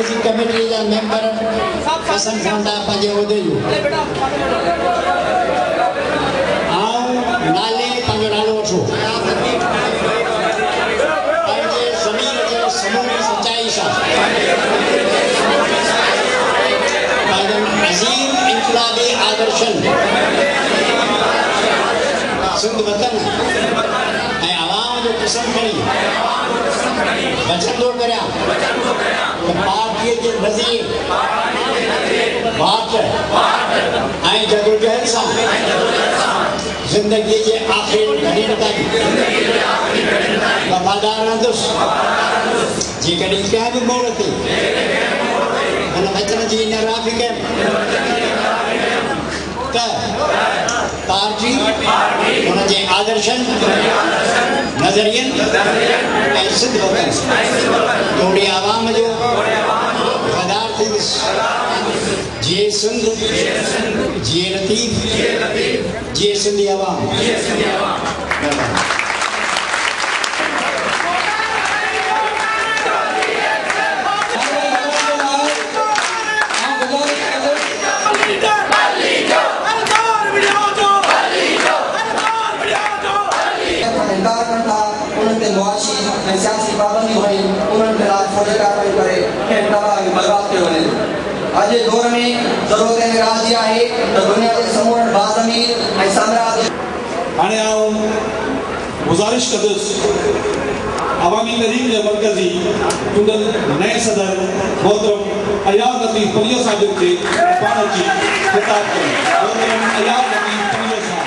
मरकजी कमेटी जा मेंबर पसंद कंदा पंहिंजे उहिदे जो नाले पंहिंजो नालो वठो पंहिंजे ज़मीन जे समूरी सच्चाई सां अज़ीम इनकलाबी आदर्शन सिंध वतन ऐं आवाम जो किस्म खणी वचन करिया पार्टीअ जे नज़ीर बात ऐं जदोजहद सां ज़िंदगी जे आख़िरी घड़ियुनि ताईं वफ़ादार रहंदुसि जेकॾहिं कंहिं बि मोड़ ते हुन वचन जी न राफ़ी कयमि त पार्टी हुन जे आदर्शन नज़रियनि ऐं सिंध वतन जोड़ी आवाम जो वफ़ादार थींदुसि जिए सिंध जिए लतीफ़ जिए सिंधी आवाम आज के दौर में जरूरत है राजी है तो दुनिया के समूह बाज़मीर ऐं साम्राज्य हाणे आऊं गुज़ारिश कंदुसि अवामी तहरीक जे मरकज़ी चूंडल नए सदर मोहतरम अयाल लतीफ़ पुलियो साहिब खे पाण अची ख़िताब कयो मोहतरम अयाल लतीफ़ पुलियो साहिब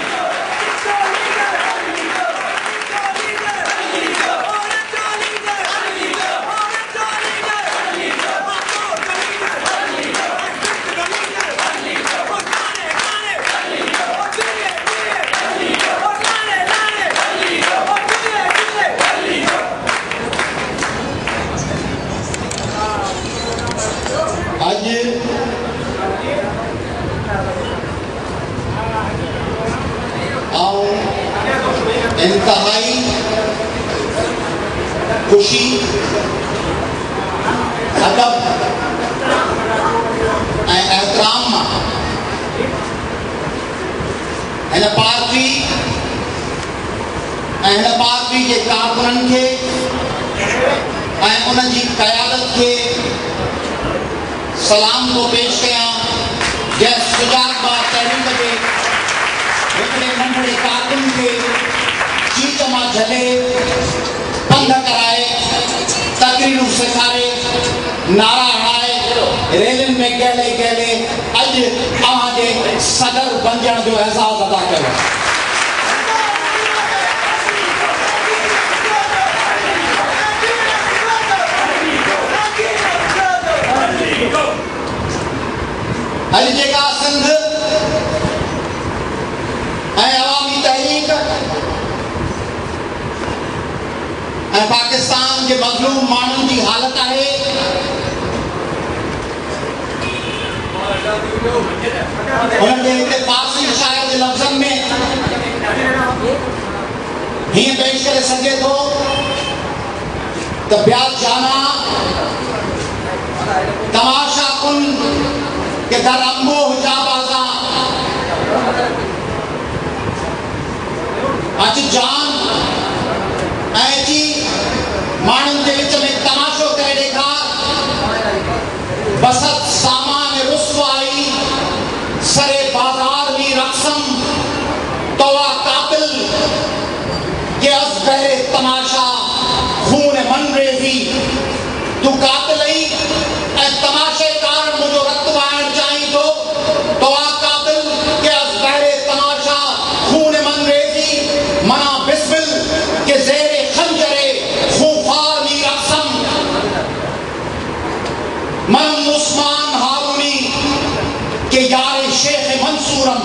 इंतहाई खुशी अदब ऐं एहतराम मां हिन पार्टी जे कारकुननि खे ऐं उन जी क़यादत खे सलाम थो पेश कयां जंहिं सुजात बार तहरीक जे हिकिड़े नंढड़े कारकुन खे चीच मां झले पंध कराए तकरीरूं सेखारे नारा हणाए रेलिन में गहले गहले अॼु अव्हांजे सदर बणजण जो एहसास अदा कयो अॼु जेका सिंध ऐं अवामी तहरीक ऐं पाकिस्तान के मज़लूम माण्हुनि जी हालत आहे उन्हनि खे पारसी शायर जे लफ़्ज़नि में हीअं पेश करे सघे थो त ब्याज जाना तमाशा कुन के दर अंबो हुजाबाज़ा अच जान ऐं जी माण्हुनि जे विच में तमाशो करे ॾेखार बसत सामान रुसवाई सरे बाज़ार में रक़्सम तवा काबिल के अस बहरे तमाशा खून मन रेज़ी तू कातिल ई ऐं तमाशे कारण मुंहिंजो रत वहाइण चाहीं थो तवा काबिल के अस बहरे तमाशा खून मन रेज़ी मना बिस्मिल के ज़ेरे खंजरे खूंखार मी रक़्सम मन उस्मान हारूनी के यार शेख मंसूरम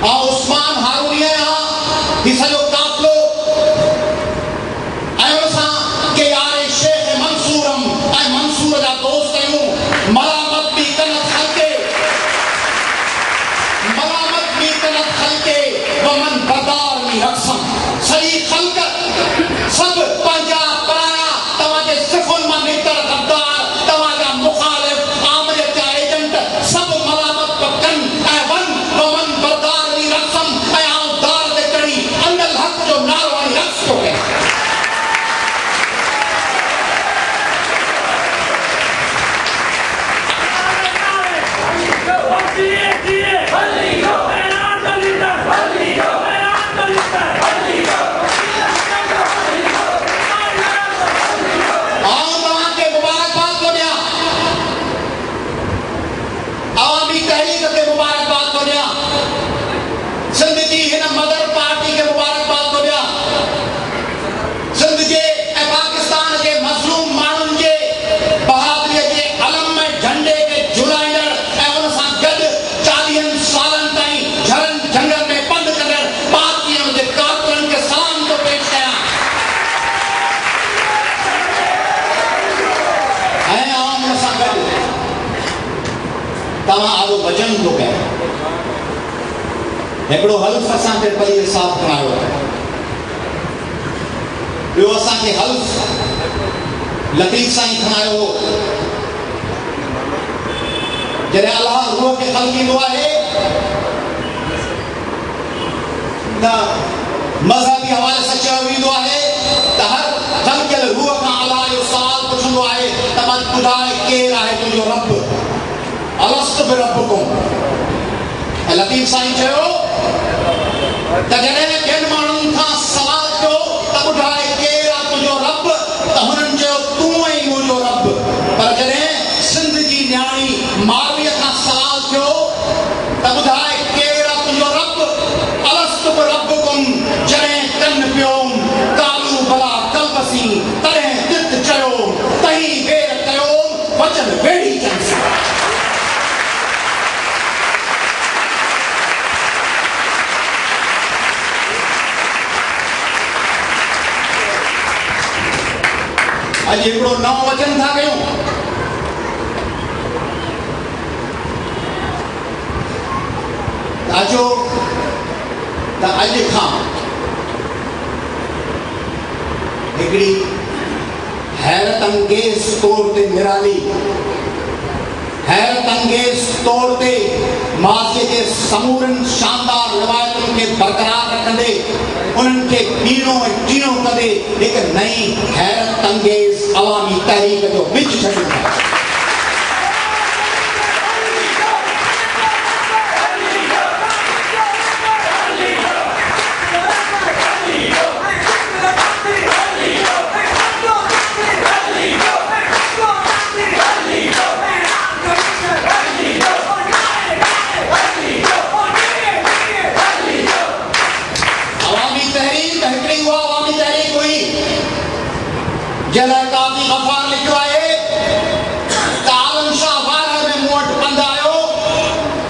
आ उस्मान हारूनी आहियां ही सॼो काफ़िलो ऐं उन सां के यार शेख मंसूरम ऐं मंसूर जा दोस्त आहियूं मलामत बि कनत खल्के वमन बदार मी रक़्सम सॼी ख़ल्क़ सभु पंहिंजा पराया तव्हांजे सिफ़ुनि मां निकितल गद्दार तव्हांजा मुखालिफ़ तव्हां आॾो वजन थो कयो। हिकिड़ो हल्फ असांखे पलीअ साफ़ खणायो, ॿियो असांखे हल्फ लतीफ़ साईं खणायो। जॾहिं अलाह रूह खे ख़लक़ींदो आहे त मज़हबी हवाले सां चयो वेंदो आहे त हर ख़लक़ियल रूह खां अलाह इहो सुवाल पुछंदो आहे त मां ॿुधाए केरु आहे तुंहिंजो रब, अलस्तु बिरब्बिकुम। ऐं लतीफ़ साईं चयो त जॾहिं ॿियनि माण्हुनि खां सवाल कयो त ॿुधाए केरु आहे तुंहिंजो रब, त हुननि चयो तूं ई मुंहिंजो रब। पर जॾहिं सिंध जी न्याणी मारवीअ खां सवाल कयो त ॿुधाए केरु आहे तुंहिंजो रब, अलस्तु बिरब्बिकुम, जॾहिं कन पियोम कालू भला कलबसी, तॾहिं तित चयो तहीं वेर कयो वचन वेड़ी चंस। अॼु हिकिड़ो नओं वचन था कयूं, अचो त अॼु खां हिकिड़ी हैरत अंगेज़ तौर ते निराली, हैरत अंगेज़ तौर ते माज़ीअ जे समूरनि शानदार रिवायतुनि खे बरक़रार रखंदे उन्हनि खे ॿीणो ऐं टीणो कंदे हिकु नई हैरत अंगेज़ अवामी तहरीक जो बिज छॾियो। जॾहिं काज़ी गफ़ार लिखियो आहे त आलम शाह वारह में मूं वटि पंधु आयो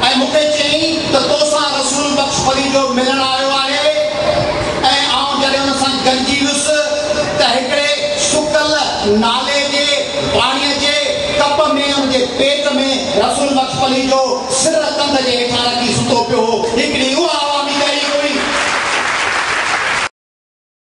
ऐं मूंखे चयईं त तोसां रसूल बख़्श फरी जो मिलणु आयो आहे। ऐं आउं जॾहिं हुन सां गॾिजी वियुसि त हिकिड़े सुकल नाले जे पाणीअ जे कप में हुनजे पेट में रसूल बख़्श फरी जो सिर कंध जे हेठां रखी सुतो